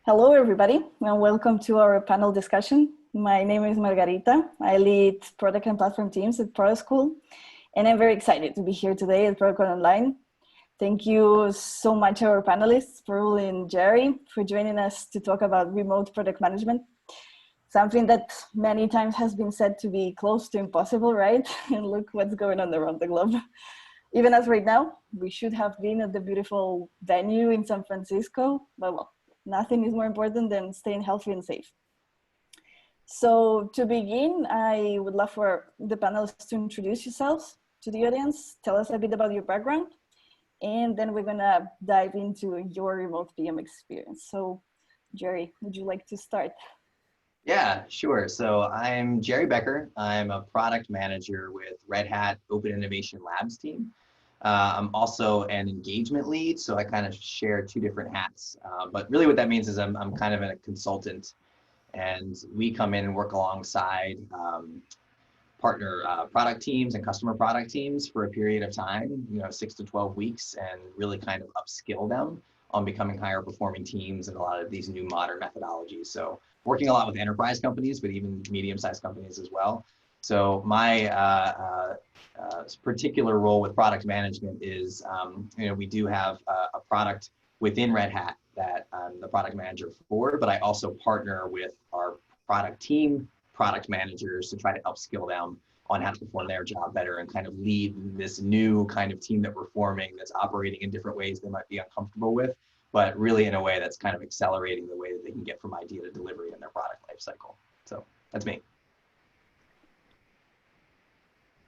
Hello, everybody, and welcome to our panel discussion. My name is Margarita. I lead product and platform teams at Preschool, and I'm very excited to be here today at Protocol Online. Thank you so much, our panelists, Pearl and Gerry, for joining us to talk about remote product management. Something that many times has been said to be close to impossible, right? And look what's going on around the globe. Even as right now, we should have been at the beautiful venue in San Francisco, but well, nothing is more important than staying healthy and safe. So to begin, I would love for the panelists to introduce yourselves to the audience, tell us a bit about your background, and then we're gonna dive into your remote PM experience. So Gerry, would you like to start? Yeah, sure. So I'm Gerry Becker. I'm a product manager with Red Hat Open Innovation Labs team. I'm also an engagement lead, so I kind of share two different hats. But really what that means is I'm kind of a consultant, and we come in and work alongside partner product teams and customer product teams for a period of time, 6 to 12 weeks, and really kind of upskill them on becoming higher performing teams and a lot of these new modern methodologies. So working a lot with enterprise companies, but even medium-sized companies as well. So my particular role with product management is, we do have a product within Red Hat that I'm the product manager for, but I also partner with our product team, product managers, to try to upskill them on how to perform their job better and kind of lead this new kind of team that we're forming that's operating in different ways they might be uncomfortable with, but really in a way that's kind of accelerating the way that they can get from idea to delivery in their product lifecycle. So that's me.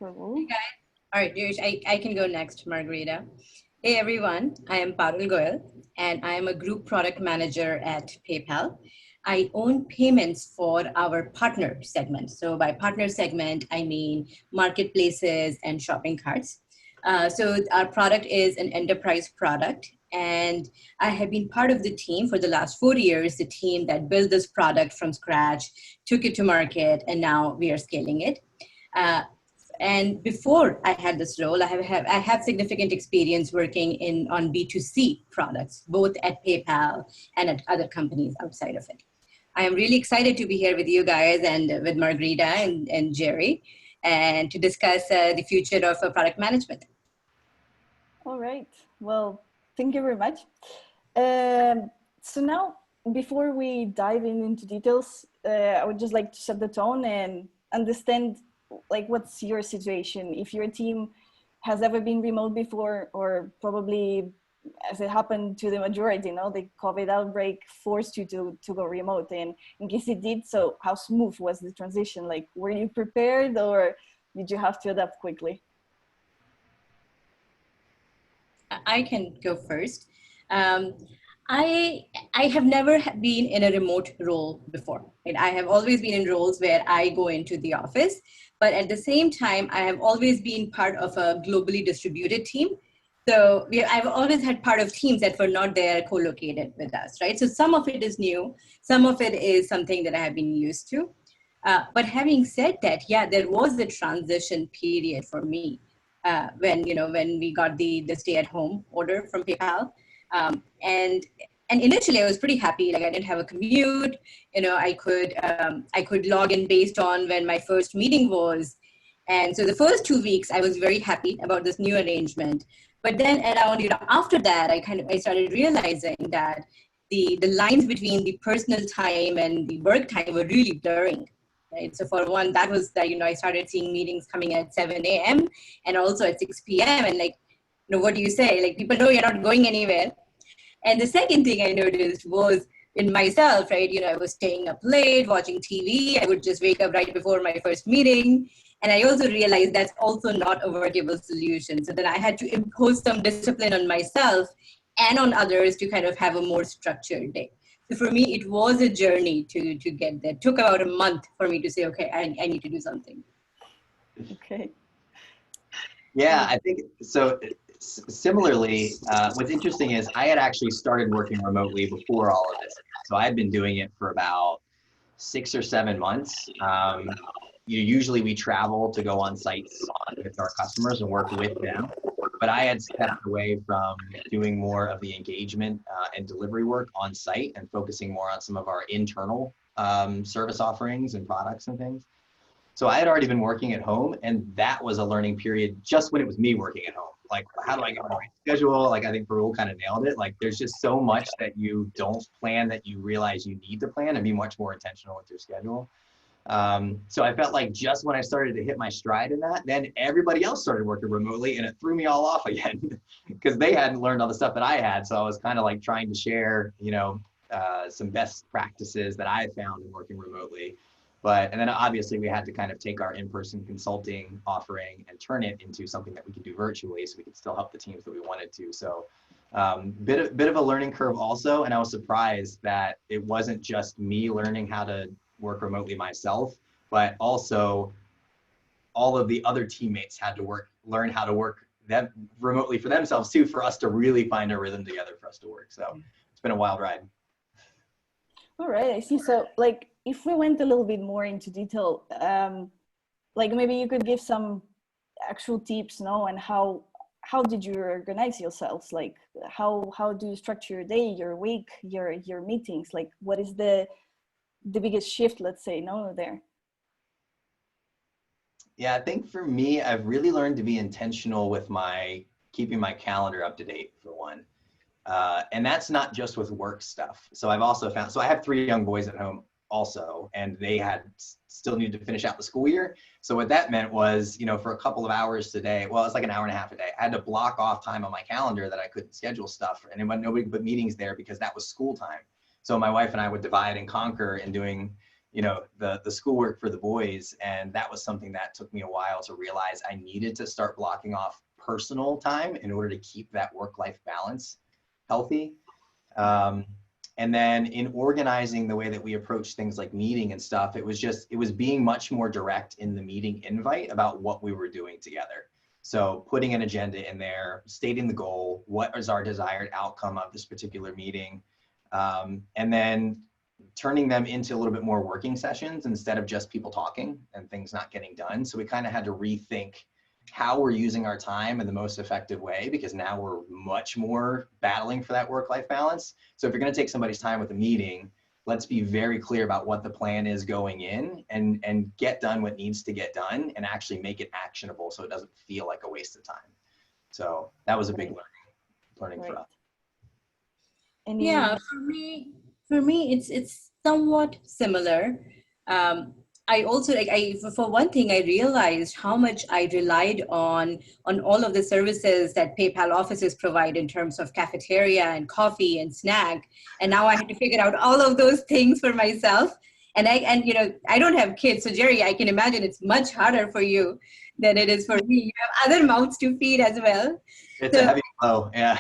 Hey guys. All right, I can go next, Margarita. Hey everyone, I am Parul Goyal, and I am a group product manager at PayPal. I own payments for our partner segment. So by partner segment, I mean marketplaces and shopping carts. So our product is an enterprise product, and I have been part of the team for the last 4 years, the team that built this product from scratch, took it to market, and now we are scaling it. And before I had this role, I have significant experience working on B2C products, both at PayPal and at other companies outside of it. I am really excited to be here with you guys and with Margarita and Gerry, and to discuss the future of product management. All right. Well, thank you very much. So now, before we dive into details, I would just like to set the tone and understand, like, what's your situation? If your team has ever been remote before, or probably, as it happened to the majority, the COVID outbreak forced you to go remote. And in case it did, so how smooth was the transition? Like, were you prepared, or did you have to adapt quickly? I can go first. I have never been in a remote role before. Right? I have always been in roles where I go into the office, but at the same time, I have always been part of a globally distributed team. So I've always had part of teams that were not there co-located with us, right? So some of it is new, some of it is something that I have been used to. But having said that, yeah, there was a transition period for me when we got the stay-at-home order from PayPal. And initially I was pretty happy. Like, I didn't have a commute. I could log in based on when my first meeting was. And so the first 2 weeks I was very happy about this new arrangement. But then around, after that, I started realizing that the lines between the personal time and the work time were really blurring. Right? So for one, that was that, I started seeing meetings coming at 7 a.m. and also at 6 p.m. And what do you say? Like, people know you're not going anywhere. And the second thing I noticed was in myself, right? I was staying up late, watching TV. I would just wake up right before my first meeting. And I also realized that's also not a workable solution. So then I had to impose some discipline on myself and on others to kind of have a more structured day. So for me, it was a journey to get there. It took about a month for me to say, okay, I need to do something. Okay. Yeah, I think so. Similarly, what's interesting is I had actually started working remotely before all of this. So I had been doing it for about 6 or 7 months. Usually we travel to go on sites with our customers and work with them. but I had stepped away from doing more of the engagement and delivery work on site and focusing more on some of our internal service offerings and products and things. So I had already been working at home, and that was a learning period just when it was me working at home. Like, how do I get on the right schedule? Like, I think Parul kind of nailed it. Like, there's just so much that you don't plan that you realize you need to plan and be much more intentional with your schedule. So I felt like just when I started to hit my stride in that, then everybody else started working remotely, and it threw me all off again because they hadn't learned all the stuff that I had. So I was kind of like trying to share, some best practices that I found in working remotely. And then obviously we had to kind of take our in-person consulting offering and turn it into something that we could do virtually so we could still help the teams that we wanted to. So bit of a learning curve also. And I was surprised that it wasn't just me learning how to work remotely myself, but also all of the other teammates had to learn how to work them remotely for themselves too, for us to really find a rhythm together for us to work. So it's been a wild ride. All right, I see. So like, if we went a little bit more into detail, like maybe you could give some actual tips, and how did you organize yourselves? Like, how do you structure your day, your week, your meetings? Like, what is the biggest shift, let's say, there? Yeah, I think for me, I've really learned to be intentional with keeping my calendar up to date, for one. And that's not just with work stuff. So I've also found, so I have 3 young boys at home also, and they still needed to finish out the school year. So what that meant was, for a couple of hours today, well, it's like an hour and a half a day, I had to block off time on my calendar that I couldn't schedule stuff, and nobody could put meetings there because that was school time. So my wife and I would divide and conquer in doing, the schoolwork for the boys. And that was something that took me a while to realize I needed to start blocking off personal time in order to keep that work-life balance healthy. And then in organizing the way that we approach things like meeting and stuff, it was being much more direct in the meeting invite about what we were doing together. So putting an agenda in there, stating the goal, what is our desired outcome of this particular meeting, and then turning them into a little bit more working sessions instead of just people talking and things not getting done. So we kind of had to rethink how we're using our time in the most effective way, because now we're much more battling for that work-life balance. So if you're going to take somebody's time with a meeting, let's be very clear about what the plan is going in, and get done what needs to get done and actually make it actionable so it doesn't feel like a waste of time. So that was a big learning for us. Yeah, for me, it's somewhat similar. I also, for one thing, I realized how much I relied on all of the services that PayPal offices provide in terms of cafeteria and coffee and snack. And now I had to figure out all of those things for myself. And I don't have kids. So Gerry, I can imagine it's much harder for you than it is for me. You have other mouths to feed as well. It's a heavy blow, yeah.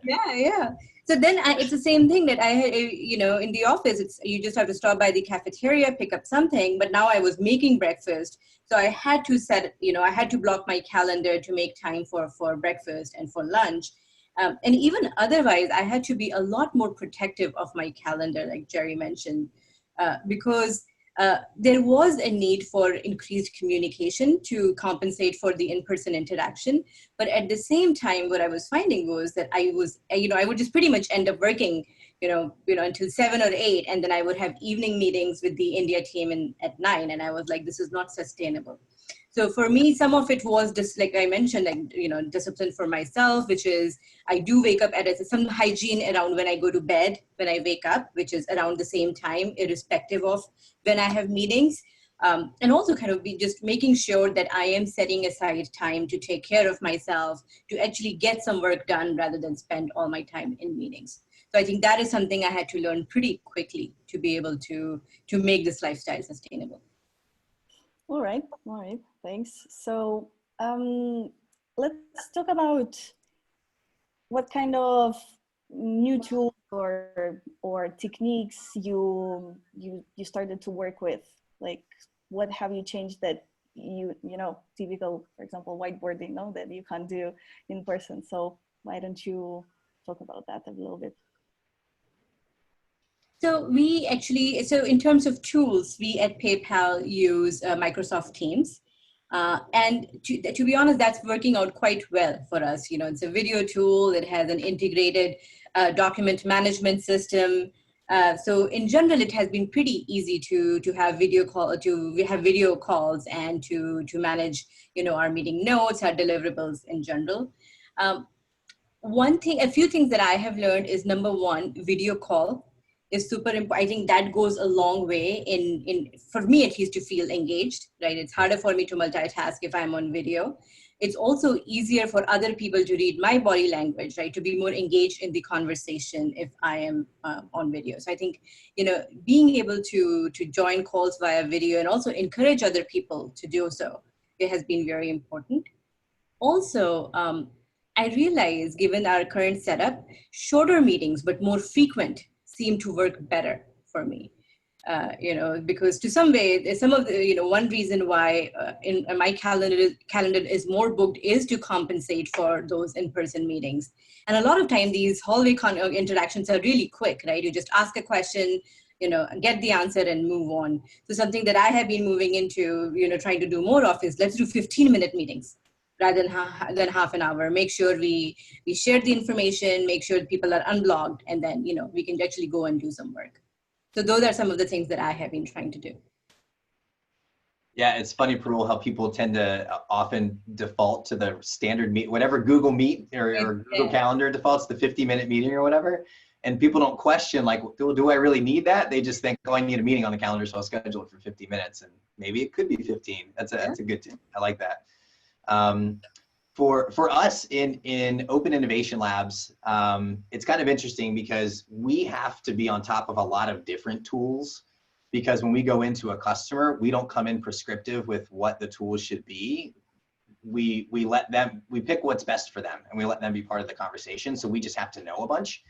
Yeah. So then it's the same thing that I had, in the office, you just have to stop by the cafeteria, pick up something. But now I was making breakfast. So I had to I had to block my calendar to make time for breakfast and for lunch. And even otherwise, I had to be a lot more protective of my calendar, like Gerry mentioned, because there was a need for increased communication to compensate for the in-person interaction. But at the same time, what I was finding was that I would just pretty much end up working, until 7 or 8. And then I would have evening meetings with the India team at 9. And I was like, this is not sustainable. So for me, some of it was just like I mentioned, discipline for myself, which is I do wake up at some hygiene around when I go to bed, when I wake up, which is around the same time, irrespective of when I have meetings. And also kind of be just making sure that I am setting aside time to take care of myself, to actually get some work done rather than spend all my time in meetings. So I think that is something I had to learn pretty quickly to be able to make this lifestyle sustainable. All right. Thanks. So let's talk about what kind of new tools or techniques you started to work with. Like, what have you changed that typical, for example, whiteboarding, that you can't do in person. So why don't you talk about that a little bit? So in terms of tools, we at PayPal use Microsoft Teams. And to be honest, that's working out quite well for us. You know, it's a video tool. It has an integrated document management system. So in general, it has been pretty easy to have video calls and to manage, you know, our meeting notes, our deliverables in general. Um, a few things that I have learned is, number one, video call is super important. I think that goes a long way for me at least, to feel engaged, right? It's harder for me to multitask if I'm on video. It's also easier for other people to read my body language, right? To be more engaged in the conversation if I am on video. So I think, you know, being able to join calls via video and also encourage other people to do so, it has been very important. Also, I realize, given our current setup, shorter meetings but more frequent seem to work better for me. You know, because to some way, some of the, you know, one reason why in my calendar is more booked is to compensate for those in-person meetings. And a lot of time, these hallway interactions are really quick, right? You just ask a question, you know, get the answer and move on. So something that I have been moving into, you know, trying to do more of is, let's do 15-minute meetings rather than half an hour. Make sure we share the information, make sure people are unblocked, and then, you know, we can actually go and do some work. So those are some of the things that I have been trying to do. Yeah, it's funny, Parul, how people tend to often default to the standard meet, whatever Google Meet or Google Calendar defaults, the 50-minute meeting or whatever. And people don't question, like, do I really need that? They just think, oh, I need a meeting on the calendar, so I'll schedule it for 50 minutes. And maybe it could be 15. That's a good tip. I like that. For us in Open Innovation Labs, it's kind of interesting because we have to be on top of a lot of different tools, because when we go into a customer, we don't come in prescriptive with what the tools should be. We pick what's best for them, and we let them be part of the conversation. So we just have to know a bunch.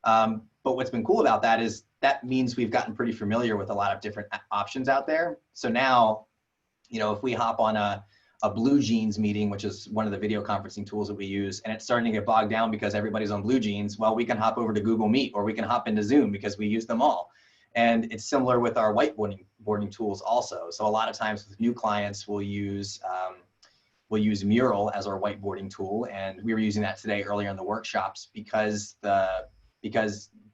But what's been cool about that is that means we've gotten pretty familiar with a lot of different options out there. So now, you know, if we hop on a Blue Jeans meeting, which is one of the video conferencing tools that we use, and it's starting to get bogged down because everybody's on Blue Jeans, well, we can hop over to Google Meet, or we can hop into Zoom because we use them all. And it's similar with our whiteboarding tools also. So a lot of times with new clients, we'll use Mural as our whiteboarding tool. And we were using that today earlier in the workshops because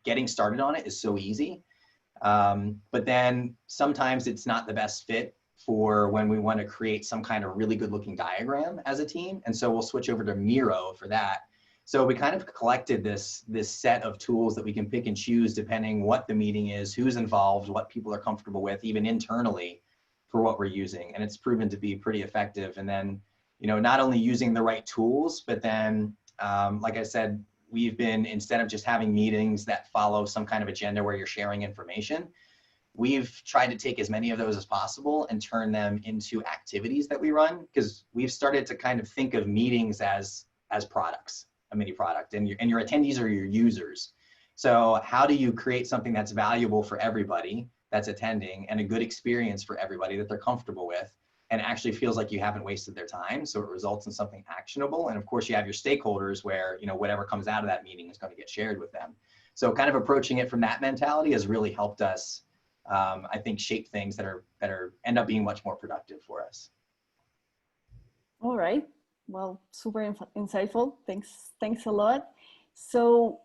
getting started on it is so easy. But then sometimes it's not the best fit for when we want to create some kind of really good looking diagram as a team. And so we'll switch over to Miro for that. So we kind of collected this set of tools that we can pick and choose depending what the meeting is, who's involved, what people are comfortable with, even internally, for what we're using. And it's proven to be pretty effective. And then, you know, not only using the right tools, but then, like I said, we've been, instead of just having meetings that follow some kind of agenda where you're sharing information, we've tried to take as many of those as possible and turn them into activities that we run, because we've started to kind of think of meetings as products, a mini product, and your attendees are your users. So how do you create something that's valuable for everybody that's attending and a good experience for everybody that they're comfortable with and actually feels like you haven't wasted their time, so it results in something actionable? And of course you have your stakeholders where, you know, whatever comes out of that meeting is going to get shared with them. So kind of approaching it from that mentality has really helped us, I think, shape things that end up being much more productive for us. All right. Well, super insightful. Thanks a lot. So,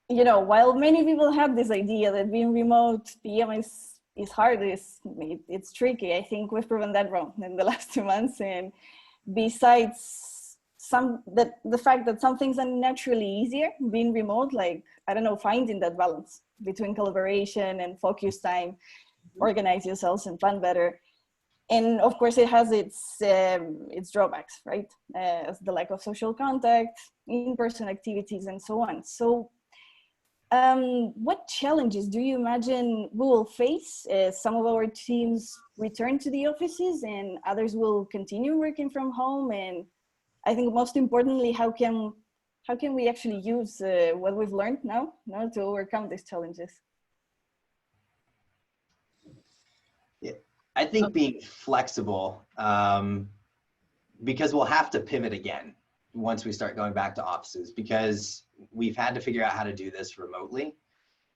you know, while many people have this idea that being remote PM is hard, it's tricky, I think we've proven that wrong in the last 2 months. And besides the fact that some things are naturally easier being remote, like, I don't know, finding that balance between collaboration and focus time, organize yourselves and plan better. And of course it has its drawbacks, right? The lack of social contact, in-person activities, and so on. So what challenges do you imagine we will face as some of our teams return to the offices and others will continue working from home? And I think most importantly, how can we actually use what we've learned now to overcome these challenges? Yeah, I think being flexible, because we'll have to pivot again once we start going back to offices, because we've had to figure out how to do this remotely.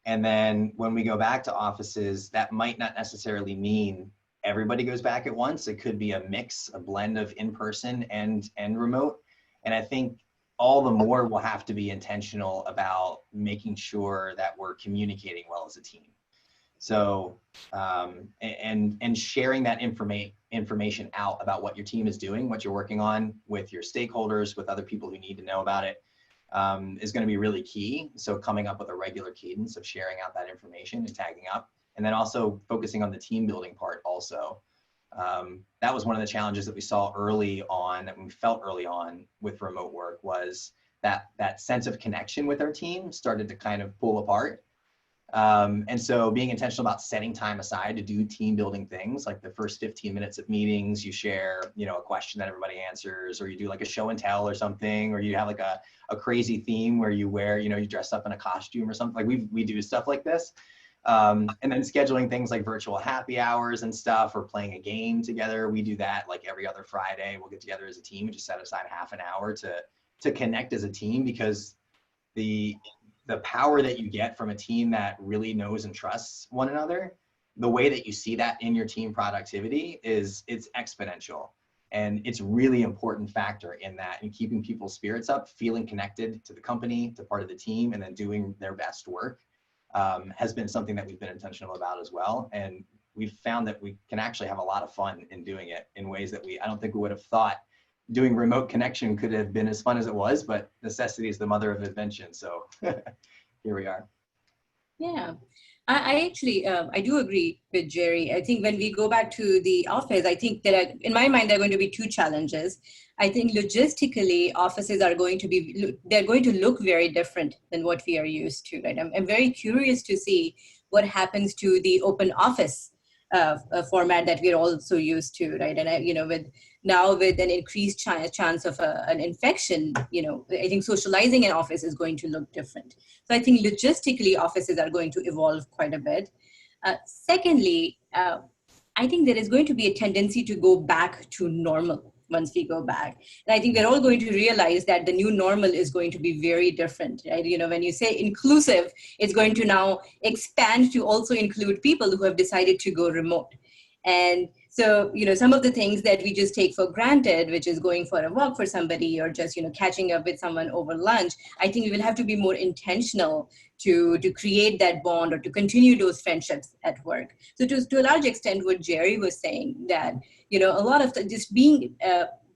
And then when we go back to offices, that might not necessarily mean everybody goes back at once. It could be a mix, a blend of in-person and remote. And I think all the more we'll have to be intentional about making sure that we're communicating well as a team. So, and sharing that information out about what your team is doing, what you're working on with your stakeholders, with other people who need to know about it, is going to be really key. So coming up with a regular cadence of sharing out that information and tagging up, and then also focusing on the team building part also. That was one of the challenges that we saw early on, that we felt early on with remote work, was that sense of connection with our team started to kind of pull apart. And so being intentional about setting time aside to do team building things, like the first 15 minutes of meetings, you share, you know, a question that everybody answers, or you do like a show and tell or something, or you have like a crazy theme where you wear, you know, you dress up in a costume or something. Like we do stuff like this. And then scheduling things like virtual happy hours and stuff, or playing a game together. We do that like every other Friday. We'll get together as a team and just set aside half an hour to connect as a team, because the power that you get from a team that really knows and trusts one another, the way that you see that in your team productivity it's exponential. And it's really important factor in that, and keeping people's spirits up, feeling connected to the company, to part of the team, and then doing their best work has been something that we've been intentional about as well. And we've found that we can actually have a lot of fun in doing it in ways that I don't think we would have thought doing remote connection could have been as fun as it was, but necessity is the mother of invention. So here we are. Yeah, I actually, I do agree with Gerry. I think when we go back to the office, I think there are, in my mind, there are going to be two challenges. I think logistically, offices are going to be, they're going to look very different than what we are used to, right? I'm very curious to see what happens to the open office format that we're all so used to, right? And you know, with an increased chance of an infection, you know, I think socializing in office is going to look different. So I think logistically, offices are going to evolve quite a bit. Secondly, I think there is going to be a tendency to go back to normal once we go back. And I think we're all going to realize that the new normal is going to be very different, right? You know, when you say inclusive, it's going to now expand to also include people who have decided to go remote. And so, you know, some of the things that we just take for granted, which is going for a walk for somebody, or just, you know, catching up with someone over lunch, I think we will have to be more intentional to create that bond, or to continue those friendships at work. So to a large extent, what Gerry was saying, that, you know, a lot of just being,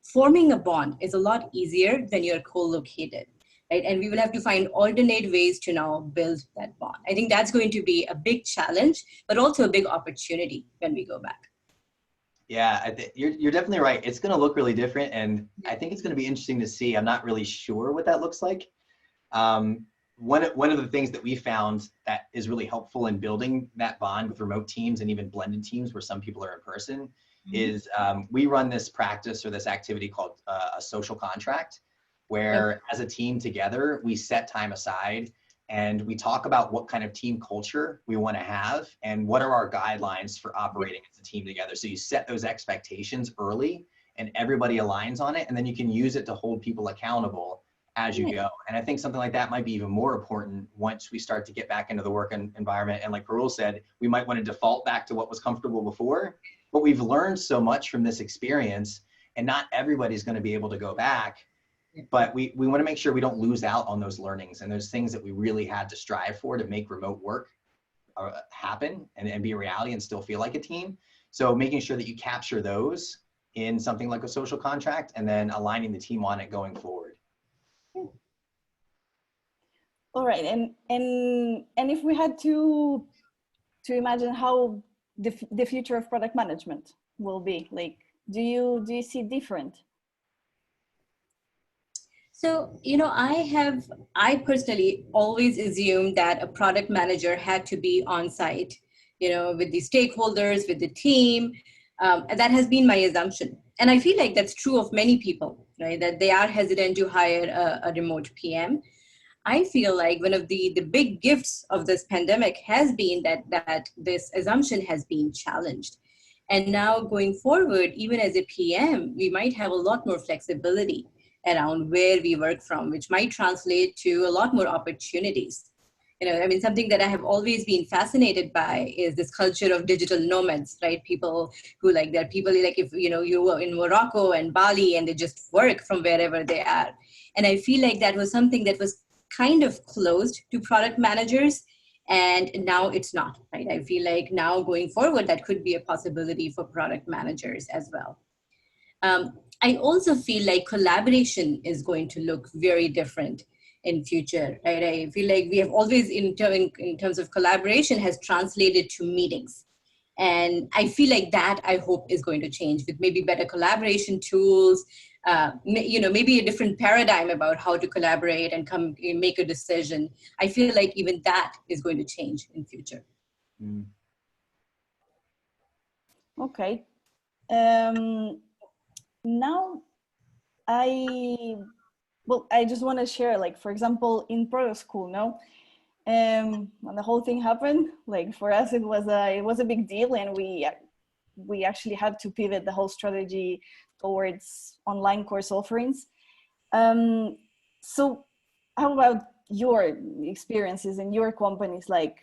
forming a bond is a lot easier when you're co-located. Right? And we will have to find alternate ways to now build that bond. I think that's going to be a big challenge, but also a big opportunity when we go back. Yeah, you're definitely right. It's going to look really different, and I think it's going to be interesting to see. I'm not really sure what that looks like. One of the things that we found that is really helpful in building that bond with remote teams, and even blended teams where some people are in person, is we run this practice, or this activity called a social contract, where as a team together, we set time aside and we talk about what kind of team culture we want to have, and what are our guidelines for operating as a team together. So you set those expectations early, and everybody aligns on it, and then you can use it to hold people accountable as you go. And I think something like that might be even more important once we start to get back into the work environment. And like Parul said, we might want to default back to what was comfortable before, but we've learned so much from this experience, and not everybody's going to be able to go back. But we want to make sure we don't lose out on those learnings and those things that we really had to strive for to make remote work happen and be a reality and still feel like a team. So making sure that you capture those in something like a social contract, and then aligning the team on it going forward. All right, and if we had to imagine how the future of product management will be, like, do you see different? So, you know, I personally always assumed that a product manager had to be on site, you know, with the stakeholders, with the team. That has been my assumption. And I feel like that's true of many people, right? That they are hesitant to hire a remote PM. I feel like one of the big gifts of this pandemic has been that this assumption has been challenged. And now going forward, even as a PM, we might have a lot more flexibility around where we work from, which might translate to a lot more opportunities. I mean, something that I have always been fascinated by is this culture of digital nomads, right? People who there are people like, if, you were in Morocco and Bali and they just work from wherever they are. And I feel like that was something that was kind of closed to product managers. And now it's not, right? I feel like now going forward, that could be a possibility for product managers as well. I also feel like collaboration is going to look very different in future, right? I feel like we have always, in terms of collaboration, has translated to meetings. And I feel like that, I hope, is going to change with maybe better collaboration tools, maybe a different paradigm about how to collaborate and make a decision. I feel like even that is going to change in future. Okay. Now I just want to share, for example, in Preschool, no? When the whole thing happened, for us, it was a big deal, and we actually had to pivot the whole strategy towards online course offerings. So how about your experiences in your companies? How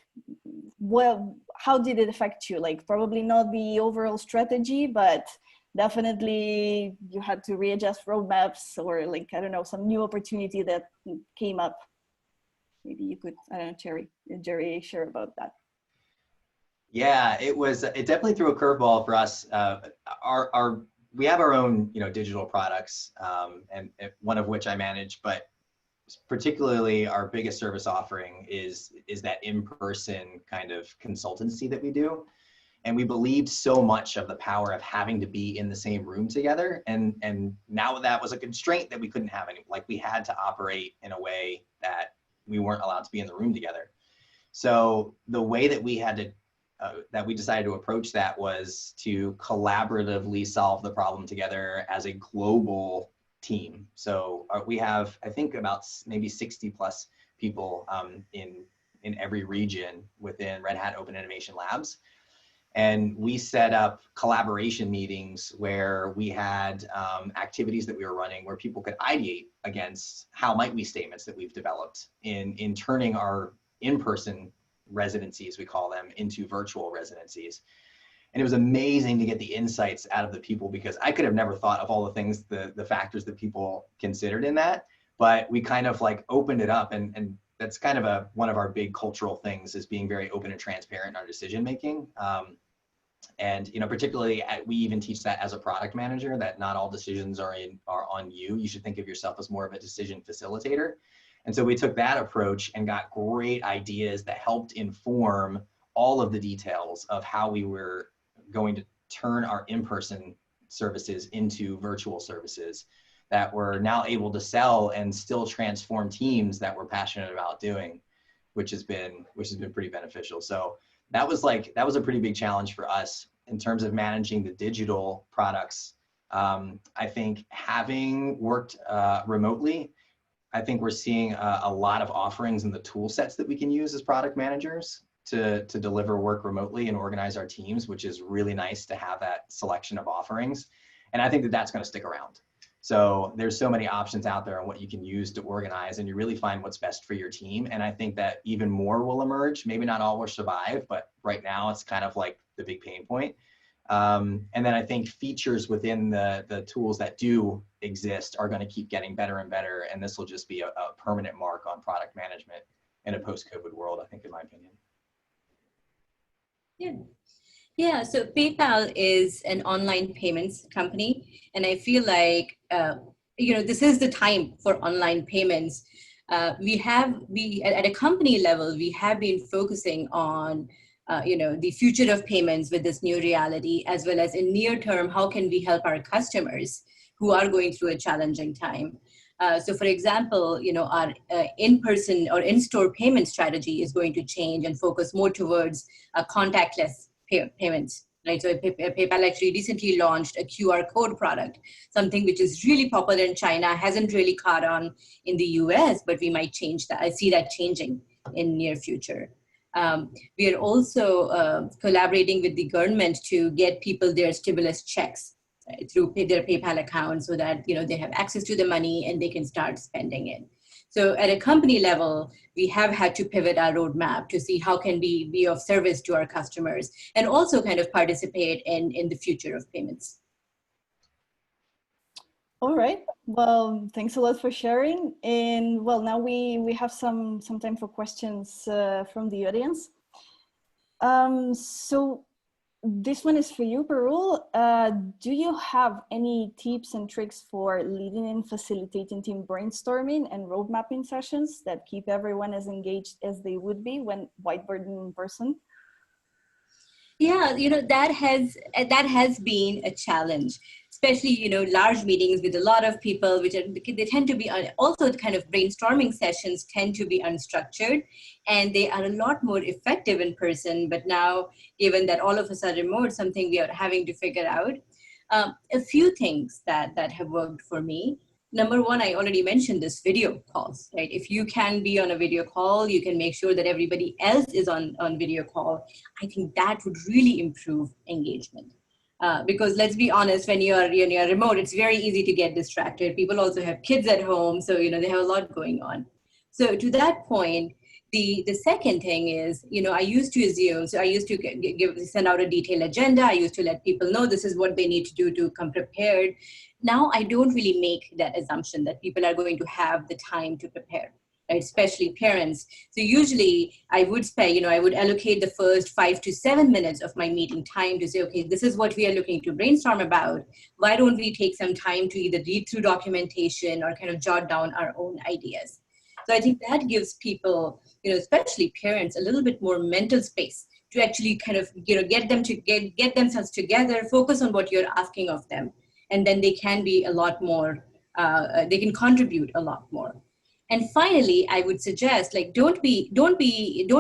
did it affect you? Probably not the overall strategy, but definitely you had to readjust roadmaps, or I don't know, some new opportunity that came up. Maybe you could, I don't know, Gerry, share about that. Yeah, it definitely threw a curveball for us. We have our own, digital products, and one of which I manage, but particularly our biggest service offering is that in-person kind of consultancy that we do. And we believed so much of the power of having to be in the same room together. And now that was a constraint that we couldn't have any, we had to operate in a way that we weren't allowed to be in the room together. So the way that we had to, that we decided to approach that was to collaboratively solve the problem together as a global team. So we have, I think, about maybe 60 plus people in every region within Red Hat Open Innovation Labs. And we set up collaboration meetings where we had activities that we were running where people could ideate against how might we statements that we've developed in turning our in-person residencies, we call them, into virtual residencies. And it was amazing to get the insights out of the people, because I could have never thought of all the things, the factors that people considered in that, but we kind of opened it up, and that's kind of one of our big cultural things, is being very open and transparent in our decision making. And particularly we even teach that as a product manager, that not all decisions are on you. You should think of yourself as more of a decision facilitator. And so we took that approach and got great ideas that helped inform all of the details of how we were going to turn our in-person services into virtual services that we're now able to sell and still transform teams that we're passionate about doing, which has been pretty beneficial. So that was a pretty big challenge for us in terms of managing the digital products. I think having worked remotely, I think we're seeing a lot of offerings in the tool sets that we can use as product managers to deliver work remotely and organize our teams, which is really nice to have that selection of offerings. And I think that that's going to stick around. So there's so many options out there on what you can use to organize, and you really find what's best for your team. And I think that even more will emerge. Maybe not all will survive, but right now it's kind of like the big pain point. And then I think features within the tools that do exist are going to keep getting better and better. And this will just be a permanent mark on product management in a post-COVID world, I think, in my opinion. Yeah, so PayPal is an online payments company, and I feel like this is the time for online payments. We at a company level, we have been focusing on the future of payments with this new reality, as well as in near term, how can we help our customers who are going through a challenging time. So for example, our in-person or in-store payment strategy is going to change and focus more towards contactless payments, right? So PayPal actually recently launched a QR code product, something which is really popular in China, hasn't really caught on in the US, but we might change that. I see that changing in near future. We are also collaborating with the government to get people their stimulus checks through their PayPal account, so that they have access to the money and they can start spending it. So at a company level, we have had to pivot our roadmap to see how can we be of service to our customers and also kind of participate in the future of payments. All right. Well, thanks a lot for sharing. And well, now we have some time for questions from the audience. So this one is for you, Parul. Do you have any tips and tricks for leading and facilitating team brainstorming and road mapping sessions that keep everyone as engaged as they would be when whiteboarding in person? Yeah, that has been a challenge, especially large meetings with a lot of people, they tend to be also kind of brainstorming sessions tend to be unstructured, and they are a lot more effective in person. But now, given that all of us are remote, something we are having to figure out. A few things that have worked for me. Number one, I already mentioned this, video calls, right? If you can be on a video call, you can make sure that everybody else is on video call. I think that would really improve engagement. Because let's be honest, when you're remote, it's very easy to get distracted. People also have kids at home, so they have a lot going on. So to that point, the second thing is, I used to assume, so I used to send out a detailed agenda. I used to let people know this is what they need to do to come prepared. Now I don't really make that assumption that people are going to have the time to prepare, right? Especially parents. So usually I would I would allocate the first 5 to 7 minutes of my meeting time to say, okay, this is what we are looking to brainstorm about. Why don't we take some time to either read through documentation or kind of jot down our own ideas? So I think that gives people, especially parents, a little bit more mental space to actually kind of, get them to get themselves together, focus on what you're asking of them. And then they can be a lot more, they can contribute a lot more. And finally, I would suggest, like, don't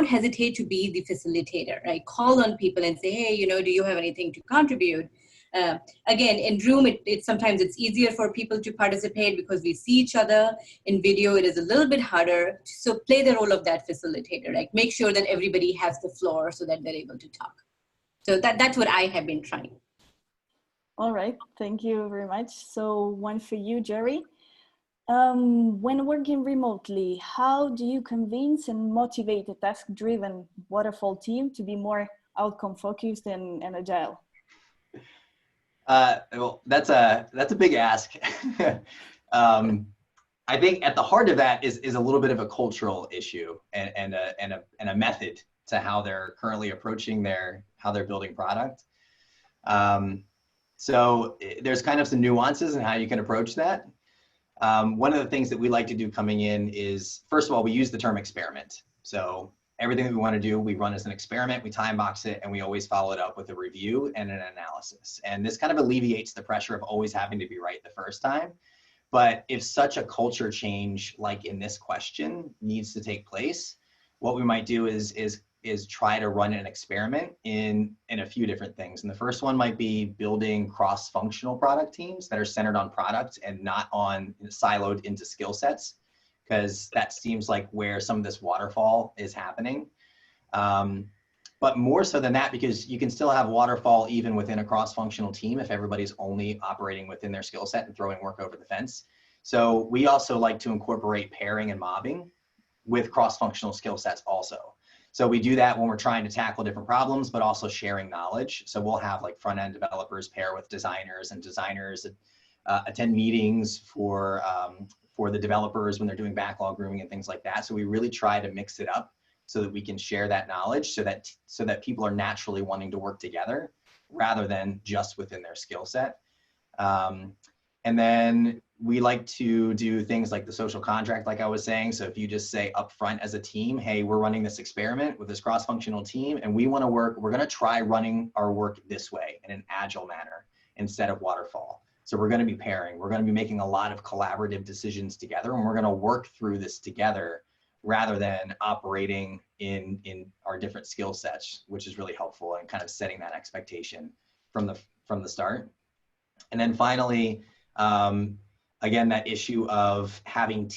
hesitate to be the facilitator, right? Call on people and say, hey, do you have anything to contribute? Again, in room, sometimes it's easier for people to participate because we see each other. In video, it is a little bit harder. So play the role of that facilitator, like make sure that everybody has the floor so that they're able to talk. So that's what I have been trying. All right, thank you very much. So one for you, Gerry. When working remotely, how do you convince and motivate a task-driven waterfall team to be more outcome-focused and agile? Well, that's a big ask. I think at the heart of that is a little bit of a cultural issue and a method to how they're currently approaching how they're building product. So there's kind of some nuances in how you can approach that. One of the things that we like to do coming in is, first of all, we use the term experiment. So everything that we want to do, we run as an experiment, we time box it, and we always follow it up with a review and an analysis. And this kind of alleviates the pressure of always having to be right the first time. But if such a culture change, like in this question, needs to take place, what we might do is try to run an experiment in a few different things. And the first one might be building cross-functional product teams that are centered on product and not on siloed into skill sets, because that seems like where some of this waterfall is happening. But more so than that, because you can still have waterfall even within a cross-functional team if everybody's only operating within their skill set and throwing work over the fence. So we also like to incorporate pairing and mobbing with cross-functional skill sets also. So we do that when we're trying to tackle different problems, but also sharing knowledge. So we'll have like front-end developers pair with designers, and designers attend meetings for the developers when they're doing backlog grooming and things like that. So we really try to mix it up so that we can share that knowledge so that people are naturally wanting to work together rather than just within their skill set. And then we like to do things like the social contract, like I was saying. So if you just say upfront as a team, hey, we're running this experiment with this cross-functional team, and we're going to try running our work this way in an agile manner instead of waterfall. So we're going to be pairing, we're going to be making a lot of collaborative decisions together, and we're going to work through this together rather than operating in our different skill sets, which is really helpful and kind of setting that expectation from the start. And then finally, again, that issue of having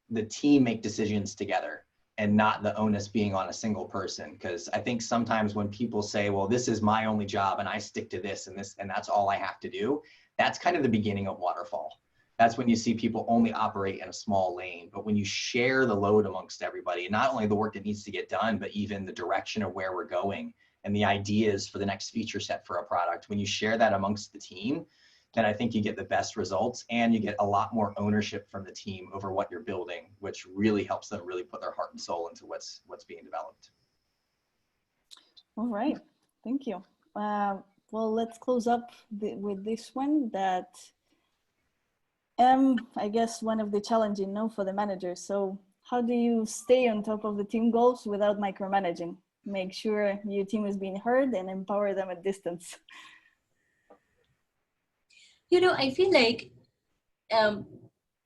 the team make decisions together and not the onus being on a single person. Because I think sometimes when people say, well, this is my only job and I stick to this and that's all I have to do, that's kind of the beginning of waterfall. that's when you see people only operate in a small lane. But when you share the load amongst everybody, and not only the work that needs to get done, but even the direction of where we're going and the ideas for the next feature set for a product, when you share that amongst the team, then I think you get the best results, and you get a lot more ownership from the team over what you're building, which really helps them really put their heart and soul into what's being developed. All right, thank you. Well, let's close up with this one that I guess one of the challenging for the managers. So how do you stay on top of the team goals without micromanaging? Make sure your team is being heard and empower them at distance. You know, I feel like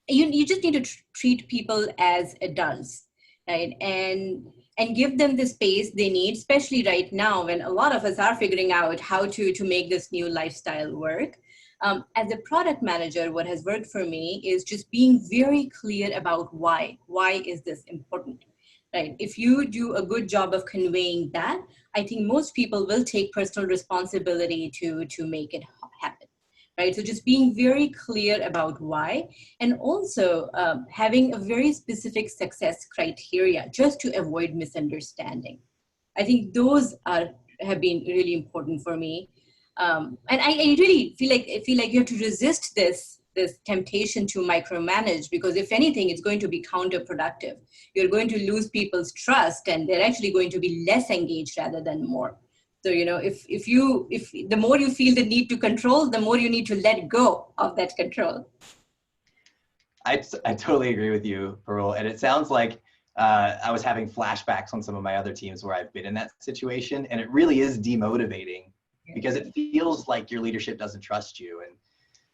you just need to treat people as adults, right? And give them the space they need, especially right now when a lot of us are figuring out how to make this new lifestyle work. As a product manager, what has worked for me is just being very clear about why. Why is this important, right? If you do a good job of conveying that, I think most people will take personal responsibility to make it happen. Right? So just being very clear about why, and also having a very specific success criteria just to avoid misunderstanding. I think those have been really important for me. And I really feel like you have to resist this temptation to micromanage, because if anything, it's going to be counterproductive. You're going to lose people's trust, and they're actually going to be less engaged rather than more. So, you know, if the more you feel the need to control, the more you need to let go of that control. I totally agree with you, Parul. And it sounds like I was having flashbacks on some of my other teams where I've been in that situation, and it really is demotivating because it feels like your leadership doesn't trust you. And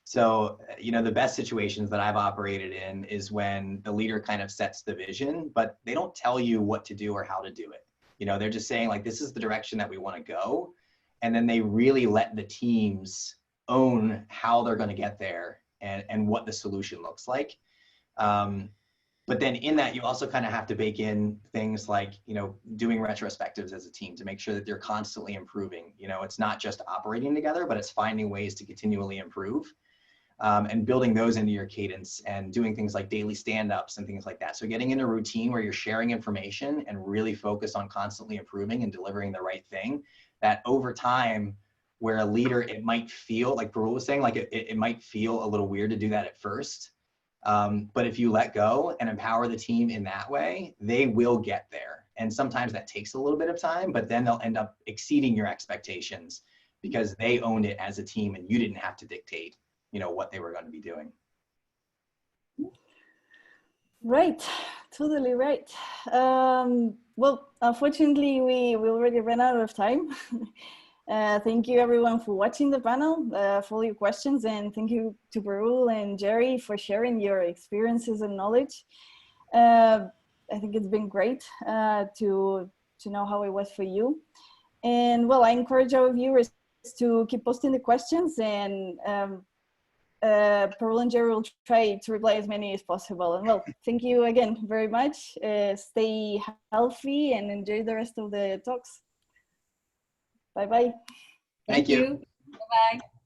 so, you know, the best situations that I've operated in is when the leader kind of sets the vision, but they don't tell you what to do or how to do it. You know, they're just saying like, this is the direction that we want to go. And then they really let the teams own how they're going to get there and what the solution looks like. But then in that, you also kind of have to bake in things like, you know, doing retrospectives as a team to make sure that they're constantly improving. You know, it's not just operating together, but it's finding ways to continually improve. And building those into your cadence and doing things like daily stand-ups and things like that. So getting in a routine where you're sharing information and really focus on constantly improving and delivering the right thing, that over time, where a leader, it might feel, like Parul was saying, like it might feel a little weird to do that at first. But if you let go and empower the team in that way, they will get there. And sometimes that takes a little bit of time, but then they'll end up exceeding your expectations because they owned it as a team and you didn't have to dictate, you know, what they were going to be doing. Right, totally right. Well, unfortunately, we already ran out of time. Thank you everyone for watching the panel, for all your questions, and thank you to Parul and Gerry for sharing your experiences and knowledge. I think it's been great to know how it was for you. And well, I encourage our viewers to keep posting the questions, and Parul and Gerry will try to reply as many as possible. And well, thank you again very much. Stay healthy and enjoy the rest of the talks. Bye-bye. Thank you. Bye-bye.